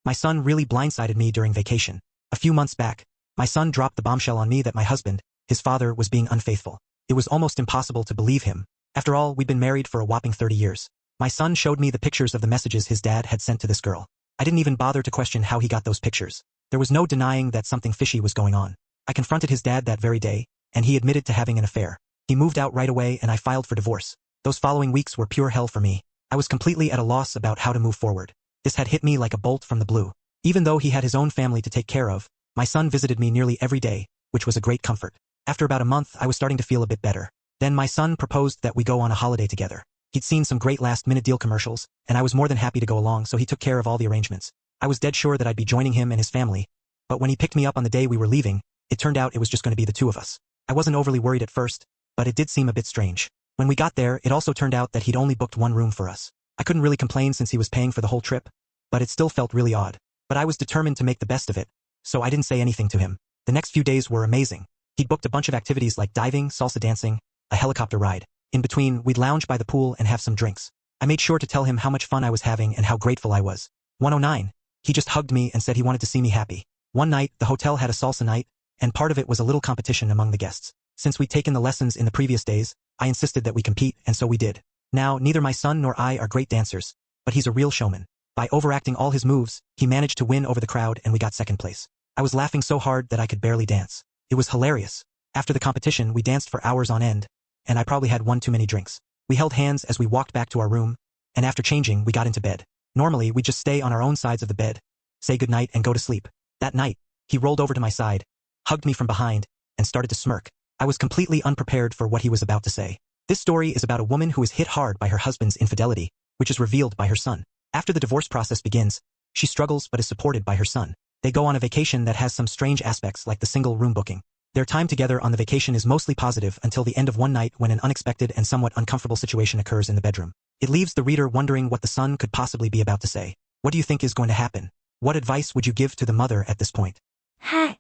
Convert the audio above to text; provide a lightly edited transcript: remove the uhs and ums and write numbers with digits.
My son really blindsided me during vacation. A few months back, my son dropped the bombshell on me that my husband, his father, was being unfaithful. It was almost impossible to believe him. After all, we'd been married for a whopping 30 years. My son showed me the pictures of the messages his dad had sent to this girl. I didn't even bother to question how he got those pictures. There was no denying that something fishy was going on. I confronted his dad that very day, and he admitted to having an affair. He moved out right away and I filed for divorce. Those following weeks were pure hell for me. I was completely at a loss about how to move forward. This had hit me like a bolt from the blue. Even though he had his own family to take care of, my son visited me nearly every day, which was a great comfort. After about a month, I was starting to feel a bit better. Then my son proposed that we go on a holiday together. He'd seen some great last-minute deal commercials, and I was more than happy to go along, so he took care of all the arrangements. I was dead sure that I'd be joining him and his family, but when he picked me up on the day we were leaving, it turned out it was just going to be the two of us. I wasn't overly worried at first, but it did seem a bit strange. When we got there, it also turned out that he'd only booked one room for us. I couldn't really complain since he was paying for the whole trip, but it still felt really odd. But I was determined to make the best of it, so I didn't say anything to him. The next few days were amazing. He'd booked a bunch of activities like diving, salsa dancing, a helicopter ride. In between, we'd lounge by the pool and have some drinks. I made sure to tell him how much fun I was having and how grateful I was. 109. He just hugged me and said he wanted to see me happy. One night, the hotel had a salsa night, and part of it was a little competition among the guests. Since we'd taken the lessons in the previous days, I insisted that we compete, and so we did. Now, neither my son nor I are great dancers, but he's a real showman. By overacting all his moves, he managed to win over the crowd and we got second place. I was laughing so hard that I could barely dance. It was hilarious. After the competition, we danced for hours on end, and I probably had one too many drinks. We held hands as we walked back to our room, and after changing, we got into bed. Normally, we'd just stay on our own sides of the bed, say goodnight and go to sleep. That night, he rolled over to my side, hugged me from behind, and started to smirk. I was completely unprepared for what he was about to say. This story is about a woman who is hit hard by her husband's infidelity, which is revealed by her son. After the divorce process begins, she struggles but is supported by her son. They go on a vacation that has some strange aspects like the single room booking. Their time together on the vacation is mostly positive until the end of one night when an unexpected and somewhat uncomfortable situation occurs in the bedroom. It leaves the reader wondering what the son could possibly be about to say. What do you think is going to happen? What advice would you give to the mother at this point? Hi,